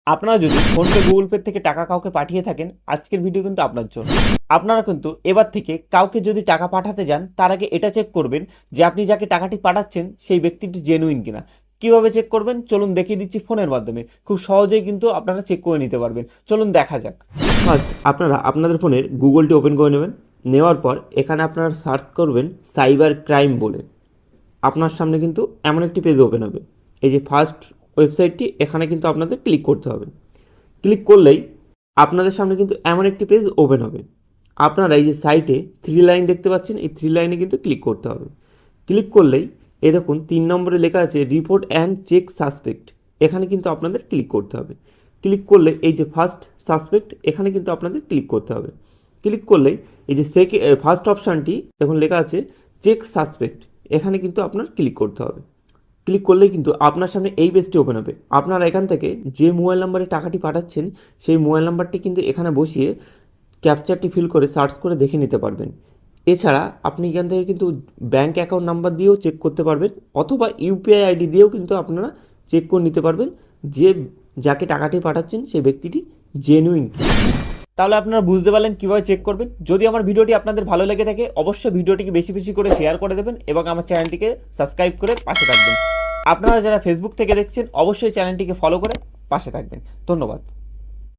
আপনারা যদি PhonePe Google pay থেকে টাকা কাউকে পাঠিয়ে থাকেন, আজকের ভিডিও কিন্তু আপনার জন্য। আপনারা কিন্তু এবার থেকে কাউকে যদি টাকা পাঠাতে যান, তার আগে এটা চেক করবেন যে আপনি যাকে টাকাটি পাঠাচ্ছেন সেই ব্যক্তিটি জেনুইন কিনা। কিভাবে চেক করবেন চলুন দেখিয়ে দিচ্ছি ফোনের মাধ্যমে। খুব সহজেই কিন্তু আপনারা চেক করে নিতে পারবেন। চলুন দেখা যাক। ফার্স্ট আপনারা আপনাদের ফোনের গুগলটি ওপেন করে নেবেন। নেওয়ার পর এখানে আপনারা সার্চ করবেন সাইবার ক্রাইম বলে। আপনার সামনে কিন্তু এমন একটি পেজ ওপেন হবে। এই যে ফার্স্ট ওয়েবসাইটটি, এখানে কিন্তু আপনাদের ক্লিক করতে হবে। ক্লিক করলেই আপনাদের সামনে কিন্তু এমন একটি পেজ ওপেন হবে। আপনারা এই যে সাইটে 3 লাইন দেখতে পাচ্ছেন, এই 3 লাইনে কিন্তু ক্লিক করতে হবে। ক্লিক করলেই এই দেখুন 3 নম্বরে লেখা আছে রিপোর্ট অ্যান্ড চেক সাসপেক্ট। এখানে কিন্তু আপনাদের ক্লিক করতে হবে। ক্লিক করলে এই যে ফার্স্ট সাসপেক্ট, এখানে কিন্তু আপনাদের ক্লিক করতে হবে। ক্লিক করলেই এই যে ফার্স্ট অপশানটি দেখুন লেখা আছে চেক সাসপেক্ট, এখানে কিন্তু আপনার ক্লিক করতে হবে। ক্লিক করলেই কিন্তু আপনার সামনে এই পেজটি ওপেন হবে। আপনারা এখান থেকে যে মোবাইল নাম্বারে টাকাটি পাঠাচ্ছেন সেই মোবাইল নাম্বারটি কিন্তু এখানে বসিয়ে ক্যাপচারটি ফিল করে সার্চ করে দেখে নিতে পারবেন। এছাড়া আপনি এখান থেকে কিন্তু ব্যাঙ্ক অ্যাকাউন্ট নাম্বার দিয়েও চেক করতে পারবেন, অথবা ইউপিআই আইডি দিয়েও কিন্তু আপনারা চেক করে নিতে পারবেন যে যাকে টাকাটি পাঠাচ্ছেন সেই ব্যক্তিটি জেনুইন। তাহলে আপনারা বুঝতে পারলেন কীভাবে চেক করবেন। যদি আমার ভিডিওটি আপনাদের ভালো লেগে থাকে অবশ্যই ভিডিওটিকে বেশি বেশি করে শেয়ার করে দেবেন এবং আমার চ্যানেলটিকে সাবস্ক্রাইব করে পাশে থাকবেন। আপনারা যারা ফেসবুক থেকে দেখছেন অবশ্যই চ্যানেলটিকে ফলো করে পাশে থাকবেন। ধন্যবাদ।